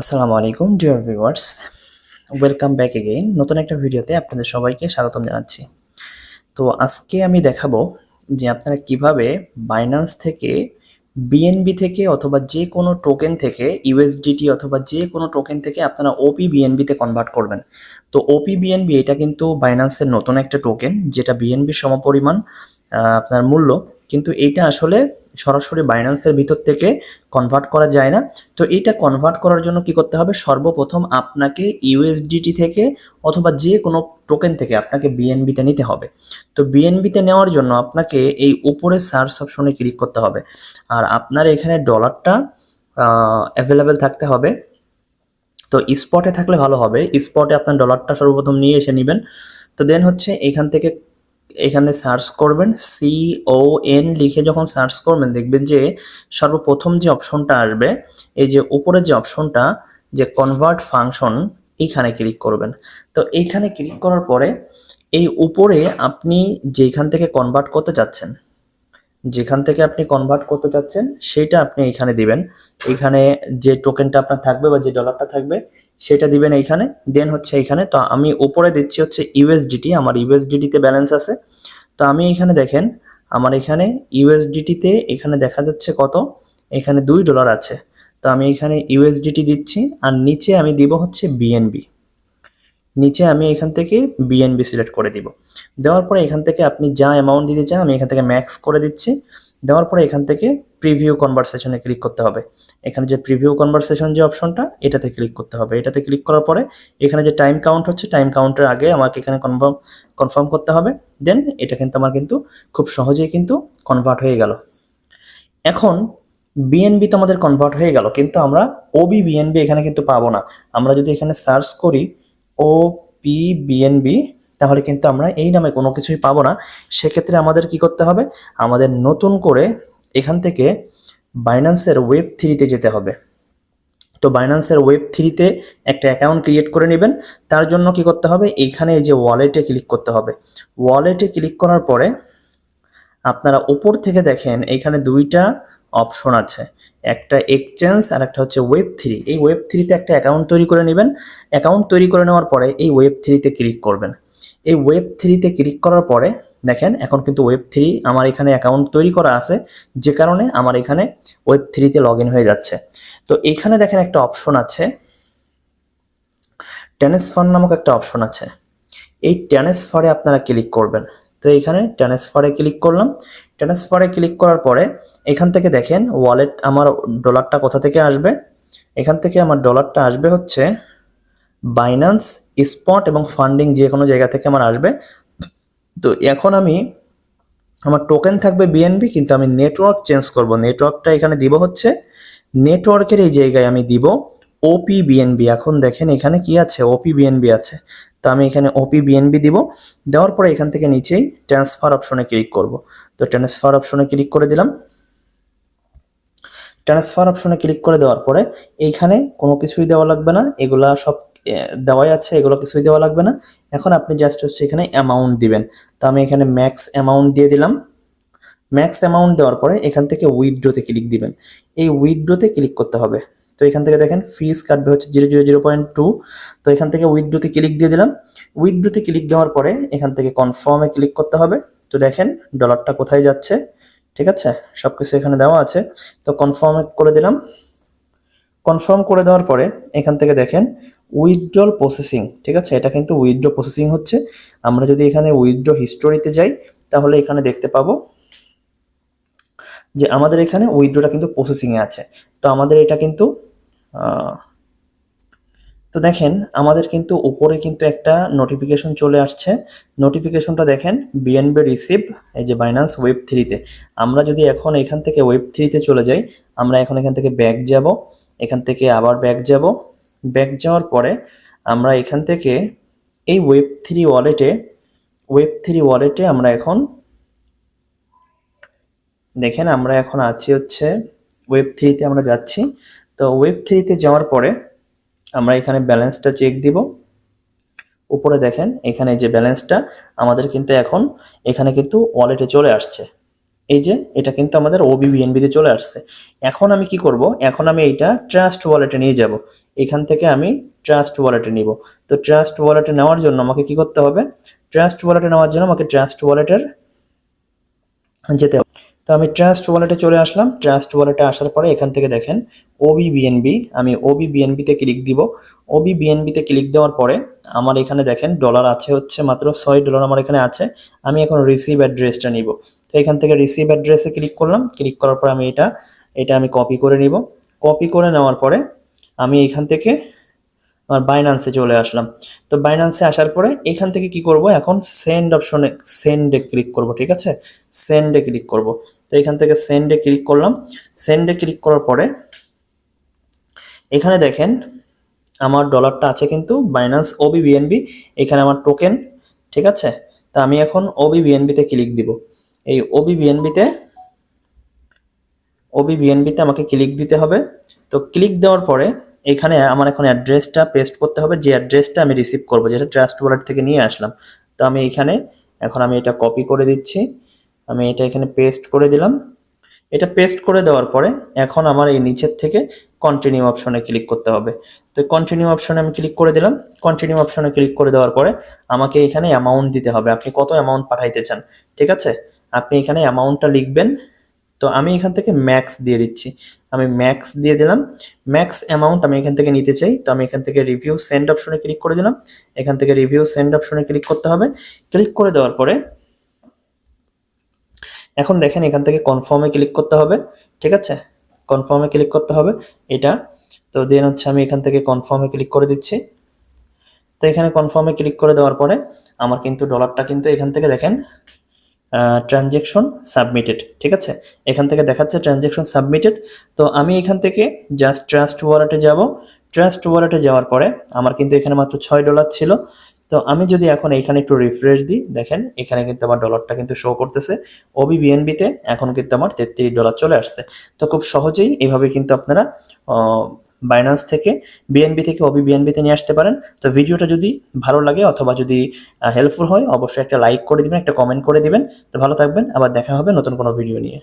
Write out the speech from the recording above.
আসসালামু আলাইকুম dear viewers, welcome back again. নতুন একটা ভিডিওতে আপনাদের সবাইকে স্বাগতম জানাচ্ছি। তো আজকে আমি দেখাবো যে আপনারা কিভাবে বাইন্যান্স থেকে বিএনবি থেকে অথবা যে কোনো টোকেন থেকে ইউএসডিটি অথবা যে কোনো টোকেন থেকে আপনারা ওপি বিএনবিতে কনভার্ট করবেন। তো ওপি বিএনবি এটা কিন্তু বাইন্যান্সের নতুন একটা টোকেন, যেটা বিএনবির সমপরিমাণ আপনার মূল্য, কিন্তু এইটা আসলে সরাসরি বাইন্যান্সের ভিতর থেকে কনভার্ট করা যায় না। তো এইটা কনভার্ট করার জন্য কি করতে হবে, সর্বপ্রথম আপনাকে ইউএসডিটি থেকে অথবা যে কোনো টোকেন থেকে আপনাকে বিএনবিতে নিতে হবে। তো বিএনবিতে নেওয়ার জন্য আপনাকে এই উপরে সার্চ অপশনে ক্লিক করতে হবে, আর আপনার এখানে ডলারটা অ্যাভেলেবেল থাকতে হবে। তো স্পটে থাকলে ভালো হবে, স্পটে আপনার ডলারটা সর্বপ্রথম নিয়ে এসে নেবেন। তো দেন হচ্ছে এখান থেকে এখানে সার্চ করবেন, CON লিখে যখন সার্চ করবেন দেখবেন যে সর্বপ্রথম যে অপশনটা আসবে, এই যে উপরে যে অপশনটা, যে কনভার্ট ফাংশন, এইখানে ক্লিক করবেন। তো এইখানে ক্লিক করার পরে এই উপরে আপনি যেখান থেকে কনভার্ট করতে চাচ্ছেন, যেখান থেকে আপনি কনভার্ট করতে চাচ্ছেন সেটা আপনি এখানে দিবেন। এখানে যে টোকেনটা আপনার থাকবে বা যে ডলারটা থাকবে সেটা দিবেন এইখানে। দেন হচ্ছে এখানে, তো আমি উপরে দিচ্ছি হচ্ছে ইউএসডিটি, আমার ইউএসডিটিতে ব্যালেন্স আছে। তো আমি এখানে দেখেন, আমার এখানে ইউএসডিটিতে এখানে দেখা যাচ্ছে কত, এখানে $2 আছে। তো আমি এখানে ইউএসডিটি দিচ্ছি, আর নিচে আমি দিব হচ্ছে বিএনবি। নিচে আমি এখান থেকে বিএনবি সিলেক্ট করে দিব। দেওয়ার পরে এখান থেকে আপনি যা অ্যামাউন্ট দিতে চান আমি এখান থেকে ম্যাক্স করে দিচ্ছি। দেওয়ার পরে এখান থেকে প্রিভিউ কনভারসেশনে ক্লিক করতে হবে। এখানে যে প্রিভিউ কনভারসেশন যে অপশনটা, এটাতে ক্লিক করতে হবে। এটাতে ক্লিক করার পরে এখানে যে টাইম কাউন্ট হচ্ছে, টাইম কাউন্টের আগে আমাকে এখানে কনফার্ম করতে হবে। দেন এটা কিন্তু আমার কিন্তু খুব সহজেই কিন্তু কনভার্ট হয়ে গেল। এখন বিএনবি তো আমাদের কনভার্ট হয়ে গেল, কিন্তু আমরা ওবি বিএনবি এখানে কিন্তু পাবো না। আমরা যদি এখানে সার্চ করি ওপি বিএনবি, তাহলে কিন্তু আমরা এই নামে কোনো কিছুই পাবো না। সেক্ষেত্রে আমাদের কি করতে হবে, আমাদের নতুন করে এখান থেকে বাইন্যান্সের Web3-তে যেতে হবে। তো বাইন্যান্সের Web3-তে একটা অ্যাকাউন্ট ক্রিয়েট করে নেবেন। তার জন্য কি করতে হবে, এইখানে এই যে ওয়ালেটে ক্লিক করতে হবে। ওয়ালেটে ক্লিক করার পরে আপনারা উপর থেকে দেখেন এখানে দুইটা অপশন আছে, একটা এক্সচেঞ্জ আর একটা হচ্ছে Web3। এই Web3-তে একটা অ্যাকাউন্ট তৈরি করে নেবেন। অ্যাকাউন্ট তৈরি করে নেওয়ার পরে এই Web3-তে ক্লিক করবেন। এই Web3-তে ক্লিক করার পরে দেখেন এখন কিন্তু Web3 আমার এখানে অ্যাকাউন্ট তৈরি করা আছে, যে কারণে আমার এখানে Web3-তে লগ ইন হয়ে যাচ্ছে। তো এখানে দেখেন একটা অপশন আছে, ট্রান্সফার নামক একটা অপশন আছে। এই ট্রান্সফারে আপনারা ক্লিক করবেন। তো এখানে ট্রান্সফারে ক্লিক করলাম। ট্রান্সফারে ক্লিক করার পরে এখান থেকে দেখেন ওয়ালেট, আমার ডলারটা কোথা থেকে আসবে, এখান থেকে আমার ডলারটা আসবে হচ্ছে বাইন্যান্স স্পট এবং ফান্ডিং, যে কোনো জায়গা থেকে আমার আসবে। তো এখন আমি, আমার টোকেন থাকবে বিএনবি, কিন্তু আমি নেটওয়ার্ক চেঞ্জ করব। নেটওয়ার্কটা এখানে দিব হচ্ছে, নেটওয়ার্কের এই জায়গায় আমি দিব ওপি বিএনবি। এখন দেখেন এখানে কি আছে, ওপি বিএনবি আছে। তো আমি এখানে ওপি বিএনবি দিব। দেওয়ার পরে এখান থেকে নিচেই ট্রান্সফার অপশনে ক্লিক করব। তো ট্রান্সফার অপশনে ক্লিক করে দিলাম। ট্রান্সফার অপশনে ক্লিক করে দেওয়ার পরে এইখানে কোনো কিছুই দেওয়া লাগবে না, এগুলা সব দেওয়াই আছে, এগুলো কিছুই দেওয়া লাগবে না। এখন আপনি জাস্ট হচ্ছে এখানে অ্যামাউন্ট দিবেন। তো আমি এখানে ম্যাক্স অ্যামাউন্ট দিয়ে দিলাম। ম্যাক্স অ্যামাউন্ট দেওয়ার পরে এখান থেকে উইথড্রোতে ক্লিক দিবেন। এই উইথড্রোতে ক্লিক করতে হবে। তো এখান থেকে দেখেন ফিস কাটবে হচ্ছে 0.002। তো এখান থেকে উইথড্রোতে ক্লিক দিয়ে দিলাম। উইথড্রোতে ক্লিক দেওয়ার পরে এখান থেকে কনফার্মে ক্লিক করতে হবে। তো দেখেন ডলারটা কোথায় যাচ্ছে, ঠিক আছে, সব কিছু এখানে দেওয়া আছে। তো কনফার্মে করে দিলাম। কনফার্ম করে দেওয়ার পরে এখান থেকে দেখেন উইথড্রল প্রসেসিং, ঠিক আছে, এটা কিন্তু উইথড্র প্রসেসিং হচ্ছে। আমরা যদি এখানে উইথড্র হিস্টোরিতে যাই, তাহলে এখানে দেখতে পাবো যে আমাদের এখানে উইথড্রটা কিন্তু প্রসেসিংয়ে আছে। তো আমাদের এটা কিন্তু তো দেখেন আমাদের কিন্তু উপরে কিন্তু একটা নোটিফিকেশন চলে আসছে। নোটিফিকেশনটা দেখেন বিএনবি রিসিভ, এই যে বাইন্যান্স Web3-তে। আমরা যদি এখন এখান থেকে Web3-তে চলে যাই, আমরা এখন এখান থেকে ব্যাক যাব, এখান থেকে আবার ব্যাক যাব। ব্যাক যাওয়ার পরে আমরা এখান থেকে এই Web3 ওয়ালেটে আমরা এখন দেখেন, আমরা এখন আছি হচ্ছে Web3-তে আমরা যাচ্ছি। তো Web3-তে যাওয়ার পরে আমরা এখানে ব্যালেন্সটা চেক দিব। উপরে দেখেন এখানে যে ব্যালেন্সটা আমাদের কিন্তু এখন এখানে কিন্তু ওয়ালেটে চলে আসছে। এই যে এটা কিন্তু আমাদের OBBNB তে চলে আসছে। এখন আমি কি করব, এখন আমি এইটা ট্রাস্ট ওয়ালেটে নিয়ে যাব। এখান থেকে আমি ট্রাস্ট ওয়ালেটে নিব। তো ট্রাস্ট ওয়ালেটে নেওয়ার জন্য আমাকে কি করতে হবে, ট্রাস্ট ওয়ালেটে নেওয়ার জন্য আমাকে ট্রাস্ট ওয়ালেটের যেতে হবে। তো আমি ট্রাস্ট ওয়ালেটে চলে আসলাম। ট্রাস্ট ওয়ালেটে আসার পরে এখান থেকে দেখেন OBBNB, আমি OBBNB তে ক্লিক দিব। OBBNB তে ক্লিক দেওয়ার পরে আমার এখানে দেখেন ডলার আছে হচ্ছে মাত্র $6 আমার এখানে আছে। আমি এখন রিসিভ অ্যাড্রেসটা নিব। তো এখান থেকে রিসিভ অ্যাড্রেসে ক্লিক করলাম। ক্লিক করার পর আমি এটা আমি কপি করে নিব। কপি করে নেওয়ার পরে আমি এখান থেকে আমার বাইন্যান্সে চলে আসলাম। তো বাইন্যান্সে আসার পরে এখান থেকে কি করব, এখন সেন্ড অপশনে সেন্ডে ক্লিক করব। ঠিক আছে, সেন্ডে ক্লিক করব। তো এখান থেকে সেন্ডে ক্লিক করলাম। সেন্ডে ক্লিক করার পরে এখানে দেখেন আমার ডলারটা আছে কিন্তু বাইন্যান্স OBBNB, এখানে আমার টোকেন। ঠিক আছে, তা আমি এখন OBBNB তে ক্লিক দিব। এই OBBNB তে আমাকে ক্লিক দিতে হবে। তো ক্লিক দেওয়ার পরে এখানে আমার এখন অ্যাড্রেসটা পেস্ট করতে হবে, যে অ্যাড্রেসটা আমি রিসিভ করব, যেটা ট্রাস্ট ওয়ালেট থেকে নিয়ে আসলাম। তো আমি এখানে এখন আমি এটা কপি করে দিচ্ছি। আমি এটা এখানে পেস্ট করে দিলাম। এটা পেস্ট করে দেওয়ার পরে এখন আমার এই নিচের থেকে কন্টিনিউ অপশনে ক্লিক করতে হবে। তো কন্টিনিউ অপশনে আমি ক্লিক করে দিলাম। কন্টিনিউ অপশনে ক্লিক করে দেওয়ার পরে আমাকে এখানে অ্যামাউন্ট দিতে হবে, আপনি কত অ্যামাউন্ট পাঠাইতে চান। ঠিক আছে, আপনি এখানে অ্যামাউন্টটা লিখবেন। তো আমি এখান থেকে ম্যাক্স দিয়ে দিচ্ছি। আমি ম্যাক্স দিয়ে দিলাম। ম্যাক্স অ্যামাউন্ট আমি এখান থেকে নিতে চাই। তো আমি এখান থেকে রিভিউ সেন্ড অপশনে ক্লিক করে দিলাম। এখান থেকে রিভিউ সেন্ড অপশনে ক্লিক করতে হবে। ক্লিক করে দেওয়ার পরে এখন দেখেন এখান থেকে কনফার্মে ক্লিক করতে হবে। ঠিক আছে, কনফার্মে ক্লিক করতে হবে এটা। তো দেন হচ্ছে আমি এখান থেকে কনফার্মে ক্লিক করে দিচ্ছি। তো এখানে কনফার্মে ক্লিক করে দেওয়ার পরে আমার কিন্তু ডলারটা কিন্তু এখান থেকে দেখেন ট্রানজ্যাকশন সাবমিটেড। ঠিক আছে, এখান থেকে দেখাচ্ছে ট্রানজ্যাকশন সাবমিটেড। তো আমি এখান থেকে জাস্ট ট্রাস্ট ওয়ালেটে যাব। ট্রাস্ট ওয়ালেটে যাওয়ার পরে আমার কিন্তু এখানে মাত্র $6 ছিল। তো আমি যদি এখন এখানে একটু রিফ্রেশ দিই, দেখেন এখানে কিন্তু আমার ডলারটা কিন্তু শো করতেছে। OBBNB তে এখন কিন্তু আমার $33 চলে আসছে। তো খুব সহজেই এইভাবে কিন্তু আপনারা বাইন্যান্স থেকে BNB থেকে OBBNB তে নিয়ে আসতে পারেন। তো ভিডিওটা যদি ভালো লাগে অথবা যদি হেল্পফুল হয় অবশ্যই একটা লাইক করে দিবেন, একটা কমেন্ট করে দিবেন। তো ভালো থাকবেন, আবার দেখা হবে নতুন কোনো ভিডিও নিয়ে।